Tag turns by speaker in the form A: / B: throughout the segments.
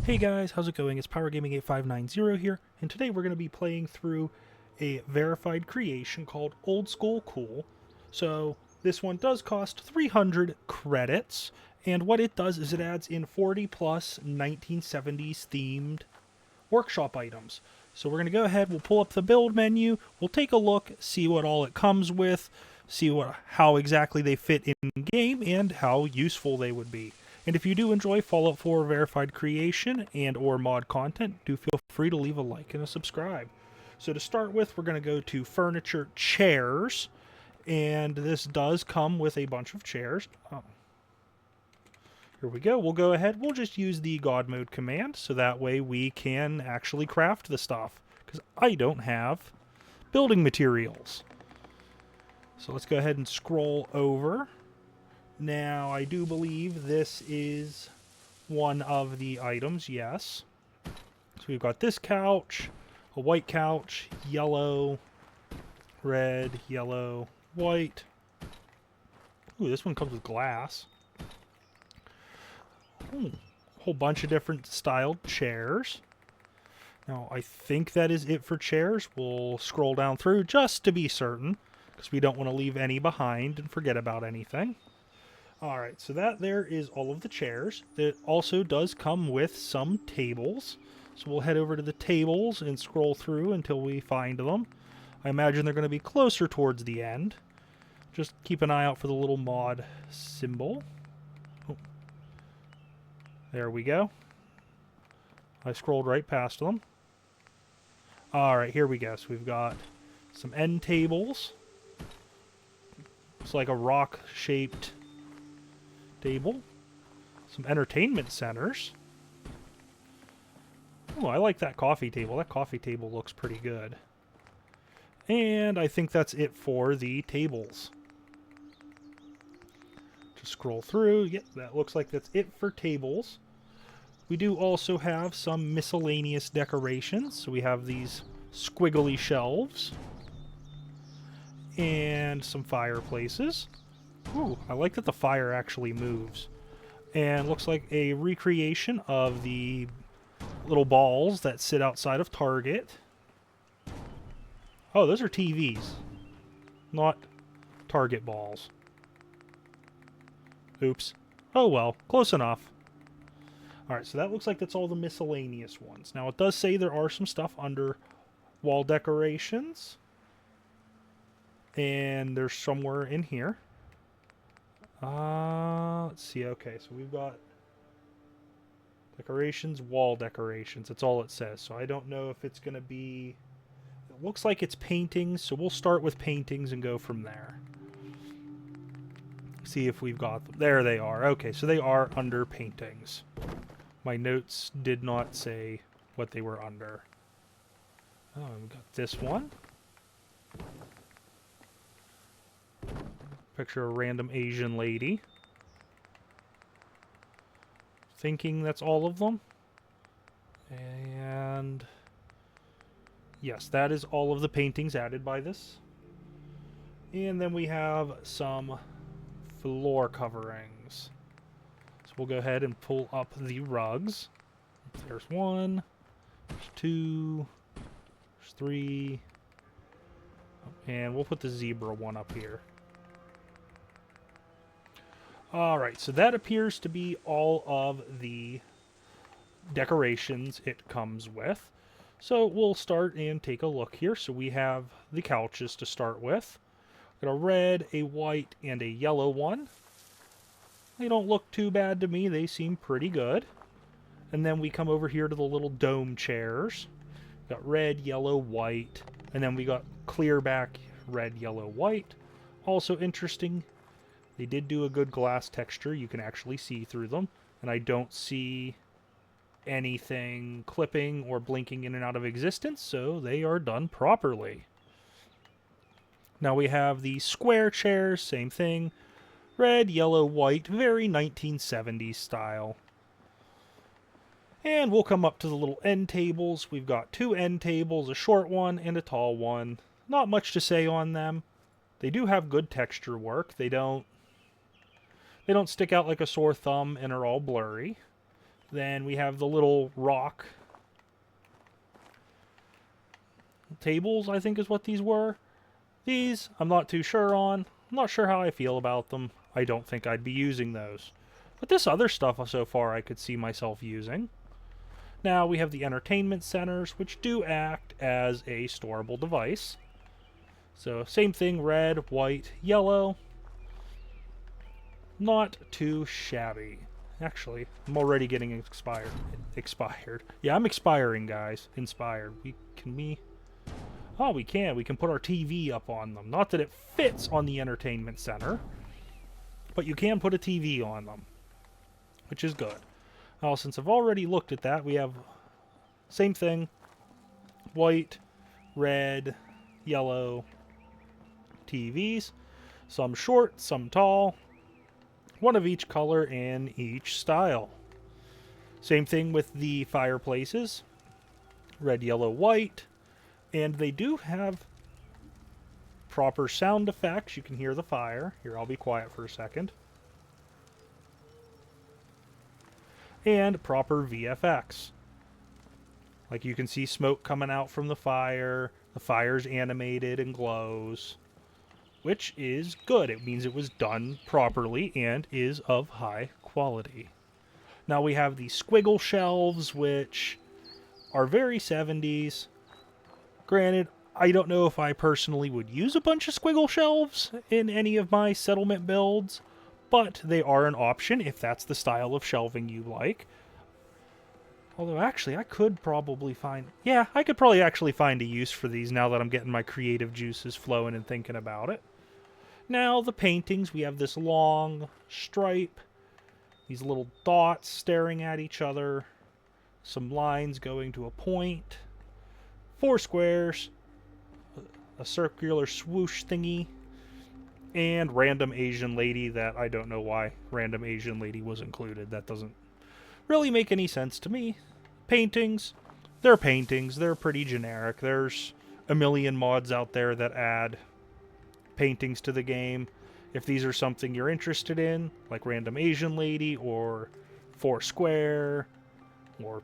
A: Hey guys, how's it going? It's PowerGaming8590 here, and today we're going to be playing through a verified creation called Old School Cool. So this one does cost 300 credits, and what it does is it adds in 40 plus 1970s themed workshop items. So we're going to go ahead, we'll pull up the build menu, we'll take a look, see what all it comes with, see how exactly they fit in game, and how useful they would be. And if you do enjoy Fallout 4 verified creation and or mod content, do feel free to leave a like and a subscribe. So to start with, we're going to go to furniture chairs, and this does come with a bunch of chairs. Here we go. We'll go ahead. We'll just use the God mode command, so that way we can actually craft the stuff, because I don't have building materials. So let's go ahead and scroll over. Now, I do believe this is one of the items, yes. So we've got this couch, a white couch, yellow, red, yellow, white. Ooh, this one comes with glass. Ooh, a whole bunch of different styled chairs. Now, I think that is it for chairs. We'll scroll down through just to be certain, because we don't want to leave any behind and forget about anything. Alright, so that there is all of the chairs. It also does come with some tables. So we'll head over to the tables and scroll through until we find them. I imagine they're going to be closer towards the end. Just keep an eye out for the little mod symbol. Oh. There we go. I scrolled right past them. Alright, here we go. So we've got some end tables. It's like a rock-shaped table. Some entertainment centers. Oh, I like that coffee table. That coffee table looks pretty good. And I think that's it for the tables. Just scroll through. Yep, that looks like that's it for tables. We do also have some miscellaneous decorations. So we have these squiggly shelves. And some fireplaces. Ooh, I like that the fire actually moves. And looks like a recreation of the little balls that sit outside of Target. Oh, those are TVs, not Target balls. Oops. Oh well, close enough. Alright, so that looks like that's all the miscellaneous ones. Now, it does say there are some stuff under wall decorations. And there's somewhere in here. Let's see. Okay, so we've got decorations, wall decorations. That's all it says. So I don't know if it's going to be... It looks like it's paintings, so we'll start with paintings and go from there. See if we've got them. There they are. Okay, so they are under paintings. My notes did not say what they were under. Oh, we've got this one. Picture a random Asian lady. Thinking that's all of them. And yes, that is all of the paintings added by this. And then we have some floor coverings. So we'll go ahead and pull up the rugs. There's one, there's two, there's three, and we'll put the zebra one up here. Alright, so that appears to be all of the decorations it comes with. So we'll start and take a look here. So we have the couches to start with. Got a red, a white, and a yellow one. They don't look too bad to me. They seem pretty good. And then we come over here to the little dome chairs. Got red, yellow, white, and then we got clear back red, yellow, white. Also interesting, they did do a good glass texture. You can actually see through them. And I don't see anything clipping or blinking in and out of existence, so they are done properly. Now we have the square chairs, same thing. Red, yellow, white, very 1970s style. And we'll come up to the little end tables. We've got two end tables, a short one and a tall one. Not much to say on them. They do have good texture work. They don't stick out like a sore thumb and are all blurry. Then we have the little rock tables, I think is what these were. These, I'm not too sure on. I'm not sure how I feel about them. I don't think I'd be using those. But this other stuff so far I could see myself using. Now we have the entertainment centers, which do act as a storable device. So same thing, red, white, yellow. Not too shabby. Actually, I'm already getting expired. Yeah, I'm expiring, guys. Inspired. Oh, we can. We can put our TV up on them. Not that it fits on the entertainment center, but you can put a TV on them, which is good. Now, since I've already looked at that, we have same thing. White, red, yellow TVs. Some short, some tall. One of each color and each style. Same thing with the fireplaces. Red, yellow, white. And they do have proper sound effects. You can hear the fire. Here, I'll be quiet for a second. And proper VFX. Like you can see smoke coming out from the fire. The fire's animated and glows, which is good. It means it was done properly and is of high quality. Now we have the squiggle shelves, which are very 70s. Granted, I don't know if I personally would use a bunch of squiggle shelves in any of my settlement builds, but they are an option if that's the style of shelving you like. Although, actually, I could probably find... Yeah, I could probably actually find a use for these now that I'm getting my creative juices flowing and thinking about it. Now, the paintings, we have this long stripe, these little dots staring at each other, some lines going to a point, 4 squares, a circular swoosh thingy, and random Asian lady that I don't know why random Asian lady was included. That doesn't really make any sense to me. Paintings, they're paintings. They're pretty generic. There's a million mods out there that add paintings to the game. If these are something you're interested in, like random Asian lady or 4 square or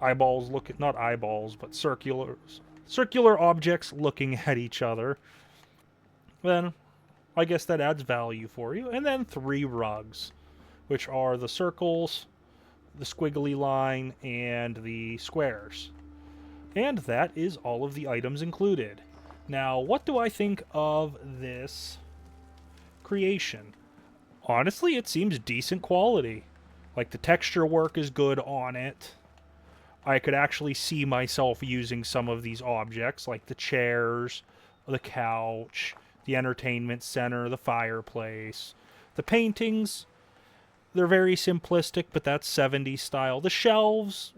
A: eyeballs looking, not eyeballs, but circular objects looking at each other, then I guess that adds value for you. And then 3 rugs, which are the circles, the squiggly line, and the squares. And that is all of the items included. Now, what do I think of this creation? Honestly, it seems decent quality. Like, the texture work is good on it. I could actually see myself using some of these objects, like the chairs, the couch, the entertainment center, the fireplace. The paintings, they're very simplistic, but that's 70s style. The shelves,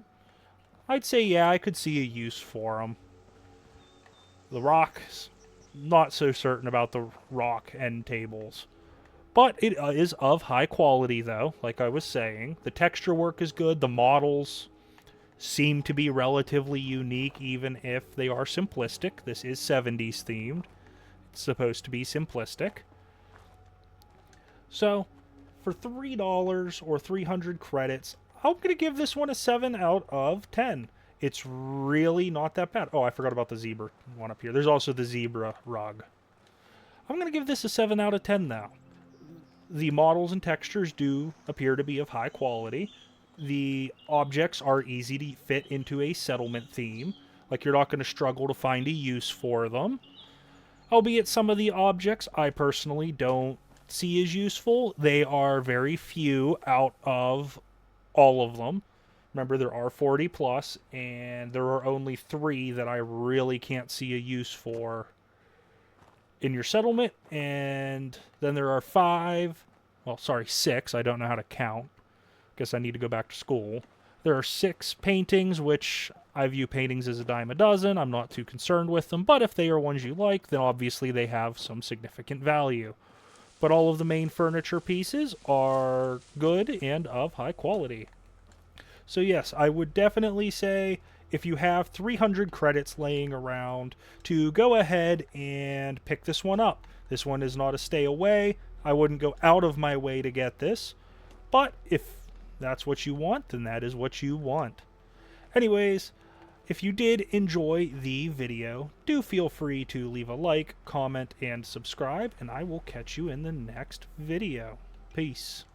A: I'd say, yeah, I could see a use for them. The rocks, not so certain about the rock end tables. But it is of high quality, though, like I was saying. The texture work is good. The models seem to be relatively unique, even if they are simplistic. This is 70s themed. It's supposed to be simplistic. So, for $3 or 300 credits, I'm going to give this one a 7 out of 10. It's really not that bad. Oh, I forgot about the zebra one up here. There's also the zebra rug. I'm going to give this a 7 out of 10 now. The models and textures do appear to be of high quality. The objects are easy to fit into a settlement theme. Like, you're not going to struggle to find a use for them. Albeit some of the objects I personally don't see as useful. They are very few out of all of them. Remember, there are 40 plus, and there are only 3 that I really can't see a use for in your settlement. And then there are 6. I don't know how to count. Guess I need to go back to school. There are 6 paintings, which I view paintings as a dime a dozen. I'm not too concerned with them, but if they are ones you like, then obviously they have some significant value. But all of the main furniture pieces are good and of high quality. So yes, I would definitely say, if you have 300 credits laying around, to go ahead and pick this one up. This one is not a stay away. I wouldn't go out of my way to get this. But if that's what you want, then that is what you want. Anyways, if you did enjoy the video, do feel free to leave a like, comment, and subscribe, and I will catch you in the next video. Peace.